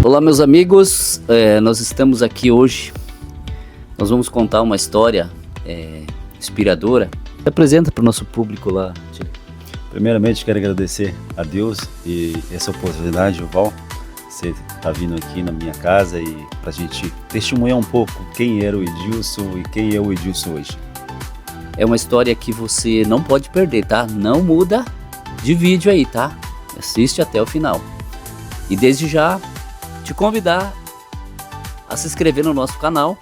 Olá meus amigos, nós estamos aqui hoje, nós vamos contar uma história inspiradora. Se apresenta para o nosso público lá, Tio. Primeiramente quero agradecer a Deus e essa oportunidade, Val, você está vindo aqui na minha casa e para a gente testemunhar um pouco quem era o Edilson e quem é o Edilson hoje. É uma história que você não pode perder, tá? Não muda de vídeo aí, tá? Assiste até o final. E desde já te convidar a se inscrever no nosso canal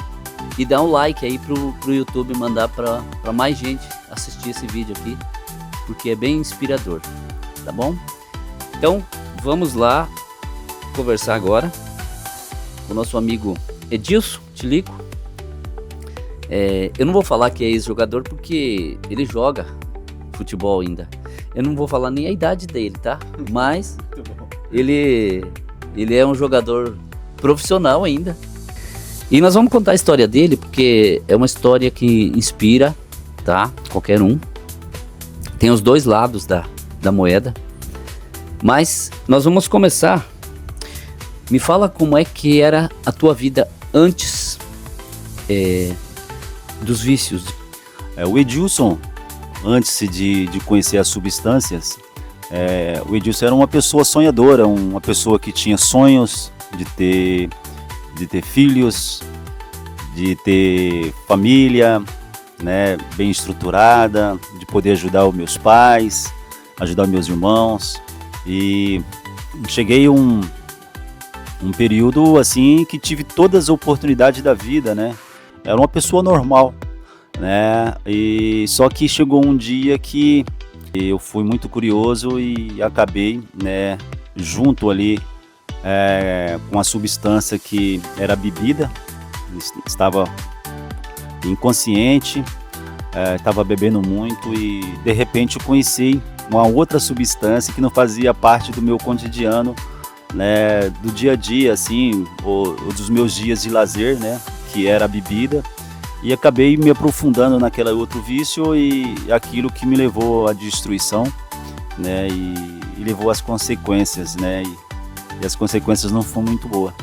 e dar um like aí pro YouTube, mandar para mais gente assistir esse vídeo aqui, porque é bem inspirador, tá bom? Então vamos lá conversar agora com o nosso amigo Edilson Tilico. Eu não vou falar que é ex-jogador porque ele joga futebol ainda. Eu não vou falar nem a idade dele, tá? Mas ele é um jogador profissional ainda. E nós vamos contar a história dele porque é uma história que inspira, tá? Qualquer um. Tem os dois lados da moeda. Mas nós vamos começar. Me fala como é que era a tua vida antes dos vícios. O Edilson, antes de conhecer as substâncias, o Edilson era uma pessoa sonhadora, uma pessoa que tinha sonhos de ter filhos, de ter família, né, bem estruturada, de poder ajudar os meus pais, ajudar meus irmãos. E cheguei um período assim que tive todas as oportunidades da vida, né? Era uma pessoa normal, né? E só que chegou um dia que eu fui muito curioso e acabei, né, junto ali com a substância que era bebida. Estava inconsciente, estava bebendo muito e de repente eu conheci uma outra substância que não fazia parte do meu cotidiano, né, do dia a dia, assim, ou dos meus dias de lazer, né, que era a bebida. E acabei me aprofundando naquele outro vício e aquilo que me levou à destruição, né, e levou às consequências, né, e as consequências não foram muito boas.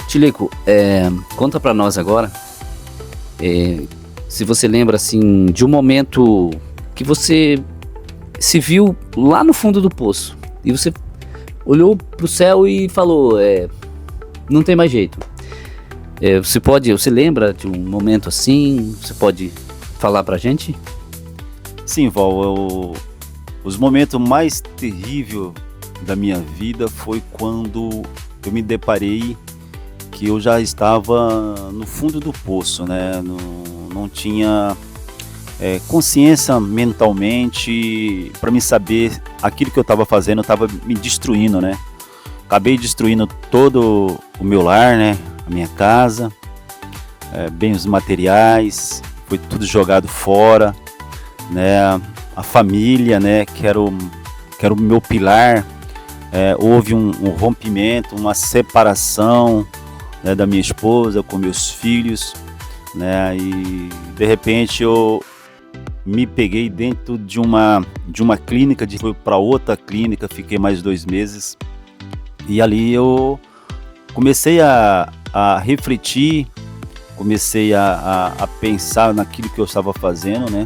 Tilico, conta pra nós agora, se você lembra assim de um momento que você se viu lá no fundo do poço e você olhou pro céu e falou, não tem mais jeito. Você lembra de um momento assim? Você pode falar pra gente? Sim, Val, os momentos mais terríveis da minha vida foi quando eu me deparei que eu já estava no fundo do poço, né? Não tinha consciência mentalmente para me saber aquilo que eu estava fazendo, estava me destruindo, né? Acabei destruindo todo o meu lar, né? A minha casa, bens materiais, foi tudo jogado fora, né? A família, né? Que era o meu pilar, houve um rompimento, uma separação, né, da minha esposa com meus filhos, né? E de repente eu me peguei dentro de uma clínica, fui para outra clínica, fiquei mais 2 meses e ali eu comecei a refletir, comecei a pensar naquilo que eu estava fazendo, né?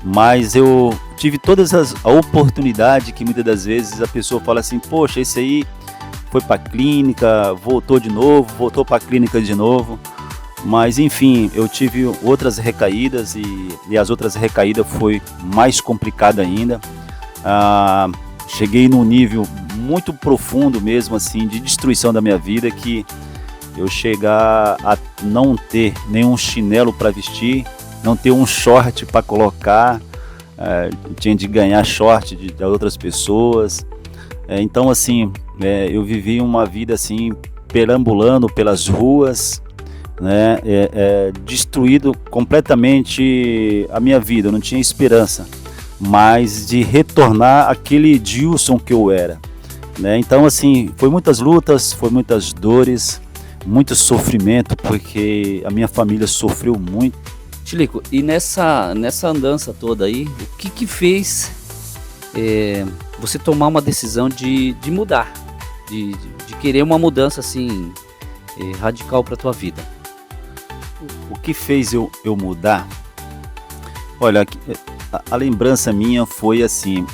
Mas eu tive todas as oportunidades que muitas das vezes a pessoa fala assim, poxa, esse aí foi para a clínica, voltou de novo, voltou para a clínica de novo. Mas enfim, eu tive outras recaídas e as outras recaídas foi mais complicado ainda. Cheguei num nível muito profundo mesmo assim de destruição da minha vida, que eu chegar a não ter nenhum chinelo para vestir, não ter um short para colocar, tinha de ganhar short de outras pessoas. Então assim, eu vivi uma vida assim perambulando pelas ruas, né, destruído completamente a minha vida. Eu não tinha esperança mais de retornar aquele Edilson que eu era, né? Então assim, foi muitas lutas, foi muitas dores, muito sofrimento, porque a minha família sofreu muito. Tilico, e nessa andança toda aí, o que fez você tomar uma decisão de mudar? de querer uma mudança assim radical para tua vida? O que fez eu mudar? Olha, a lembrança minha foi assim,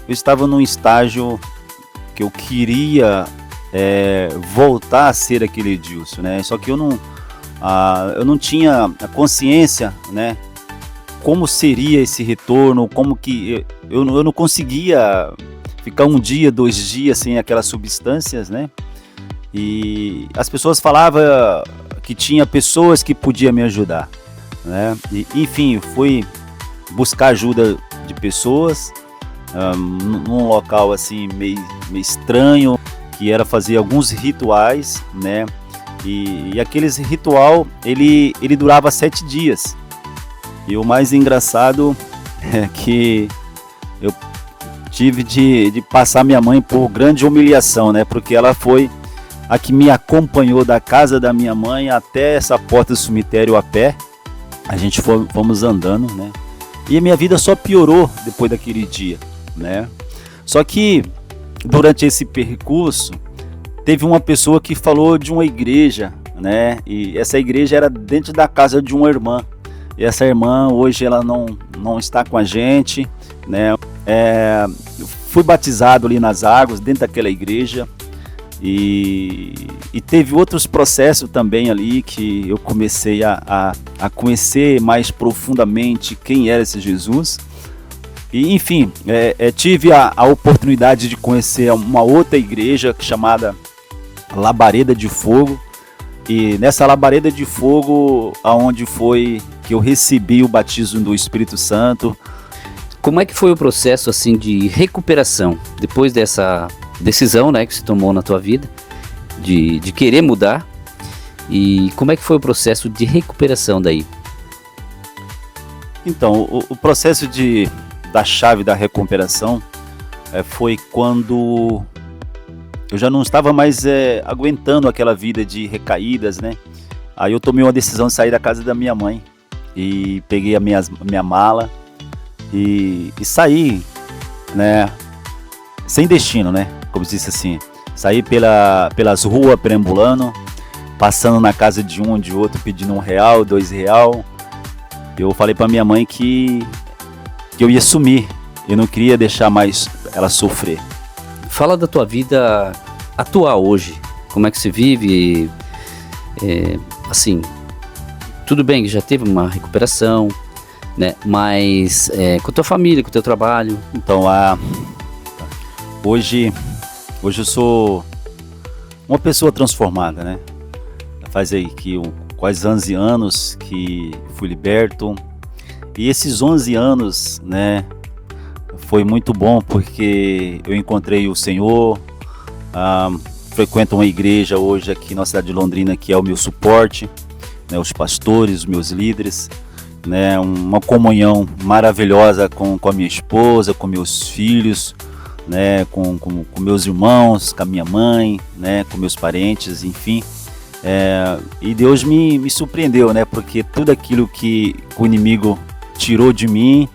eu estava num estágio que eu queria voltar a ser aquele Edilson, né? Só que eu não tinha a consciência, né? Como seria esse retorno, como que eu não conseguia ficar um dia, 2 dias sem aquelas substâncias, né? E as pessoas falavam que tinha pessoas que podiam me ajudar, né? E, enfim, fui buscar ajuda de pessoas num local assim meio estranho, que era fazer alguns rituais, né? E aqueles ritual ele durava 7 dias. E o mais engraçado é que eu tive de passar minha mãe por grande humilhação, né? Porque ela foi a que me acompanhou da casa da minha mãe até essa porta do cemitério a pé. A gente fomos andando, né? E a minha vida só piorou depois daquele dia, né? Só que durante esse percurso teve uma pessoa que falou de uma igreja, né? E essa igreja era dentro da casa de uma irmã. E essa irmã hoje ela não está com a gente, né? Fui batizado ali nas águas dentro daquela igreja e teve outros processos também ali que eu comecei a conhecer mais profundamente quem era esse Jesus. E enfim, tive a oportunidade de conhecer uma outra igreja chamada Labareda de Fogo. E nessa Labareda de Fogo, aonde foi que eu recebi o batismo do Espírito Santo. Como é que foi o processo assim de recuperação depois dessa decisão, né, que você tomou na tua vida de querer mudar? E como é que foi o processo de recuperação daí? Então, o processo da chave da recuperação foi quando eu já não estava mais aguentando aquela vida de recaídas, né? Aí eu tomei uma decisão de sair da casa da minha mãe e peguei a minha mala e saí, né? Sem destino, né? Como se disse assim, saí pelas ruas perambulando, passando na casa de um, de outro, pedindo R$1, R$2. Eu falei para minha mãe que eu ia sumir, eu não queria deixar mais ela sofrer. Fala da tua vida atual hoje, como é que você vive, assim, tudo bem que já teve uma recuperação, né? Mas com a tua família, com o teu trabalho. Então, hoje eu sou uma pessoa transformada, né? Faz aí que quase 11 anos que fui liberto, e esses 11 anos, né? Foi muito bom porque eu encontrei o Senhor, frequento uma igreja hoje aqui na cidade de Londrina que é o meu suporte, né, os pastores, os meus líderes, né, uma comunhão maravilhosa com a minha esposa, com meus filhos, né, com meus irmãos, com a minha mãe, né, com meus parentes, enfim. E Deus me surpreendeu, né, porque tudo aquilo que o inimigo tirou de mim,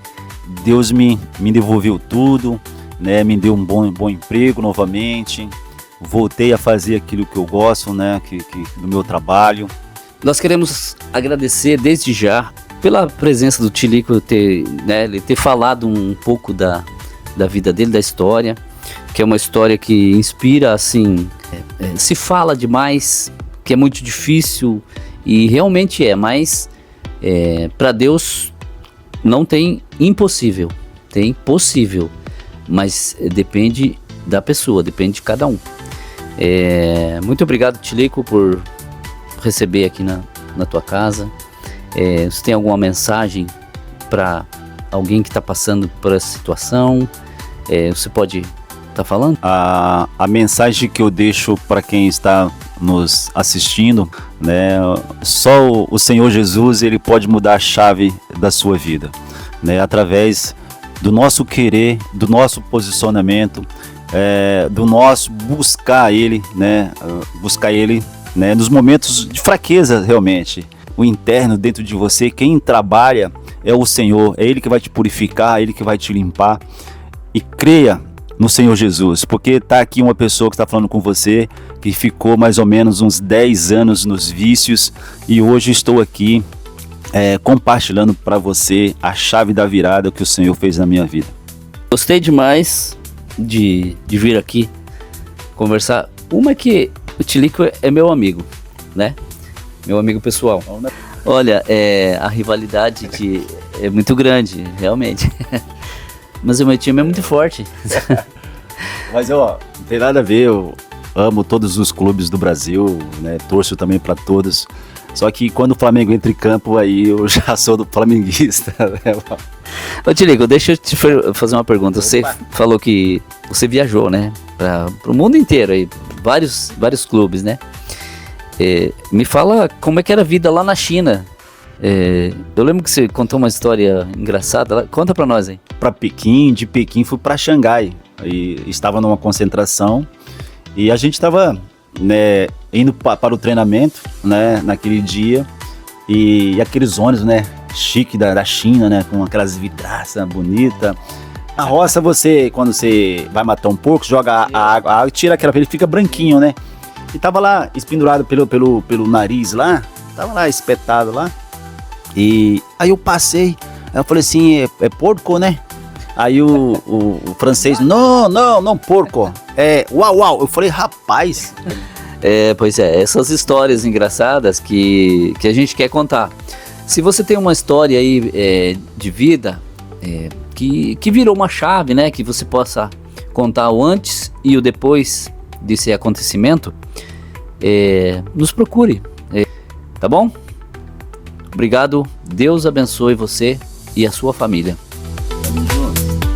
Deus me devolveu tudo, né? Me deu um bom emprego novamente, voltei a fazer aquilo que eu gosto, né? Do meu trabalho. Nós queremos agradecer desde já pela presença do Tilico, ele ter falado um pouco da vida dele, da história, que é uma história que inspira, assim, se fala demais, que é muito difícil, e realmente mas para Deus não tem impossível, tem possível, mas depende da pessoa, depende de cada um. Muito obrigado, Tilico, por receber aqui na tua casa. Você tem alguma mensagem para alguém que está passando por essa situação? Você pode estar falando? A mensagem que eu deixo para quem está nos assistindo, né? Só o Senhor Jesus, ele pode mudar a chave da sua vida, né? Através do nosso querer, do nosso posicionamento, do nosso buscar Ele, né? Buscar Ele, né? Nos momentos de fraqueza, realmente. O interno dentro de você, quem trabalha é o Senhor, é Ele que vai te purificar, é Ele que vai te limpar. E creia no Senhor Jesus, porque tá aqui uma pessoa que está falando com você, que ficou mais ou menos uns 10 anos nos vícios, e hoje estou aqui compartilhando para você a chave da virada que o Senhor fez na minha vida. Gostei demais de vir aqui conversar. Uma é que o Tilico é meu amigo, né? Meu amigo pessoal. Olha, a rivalidade é muito grande, realmente. Mas o meu time é muito forte. Mas não tem nada a ver, eu amo todos os clubes do Brasil, né? Torço também para todos. Só que quando o Flamengo entra em campo, aí eu já sou do flamenguista. Né? Ô Tilico, deixa eu te fazer uma pergunta. Você falou que você viajou, né? Para o mundo inteiro aí, vários clubes, né? Me fala como é que era a vida lá na China. Eu lembro que você contou uma história engraçada. Conta pra nós aí. Para Pequim, de Pequim fui para Xangai. E estava numa concentração e a gente estava, né, indo para o treinamento, né, naquele dia. E aqueles ônibus, né, chique da China, né, com aquelas vidraças bonitas. Na roça quando você vai matar um porco, joga a água, tira aquela, ele fica branquinho, né? E tava lá, espendurado pelo nariz lá, tava lá espetado lá. E aí eu passei, aí eu falei assim, é porco, né? Aí o francês, não, porco, uau. Eu falei, rapaz. Pois é, essas histórias engraçadas que a gente quer contar. Se você tem uma história aí de vida que virou uma chave, né? Que você possa contar o antes e o depois desse acontecimento, nos procure, tá bom? Obrigado, Deus abençoe você e a sua família. Tamo junto.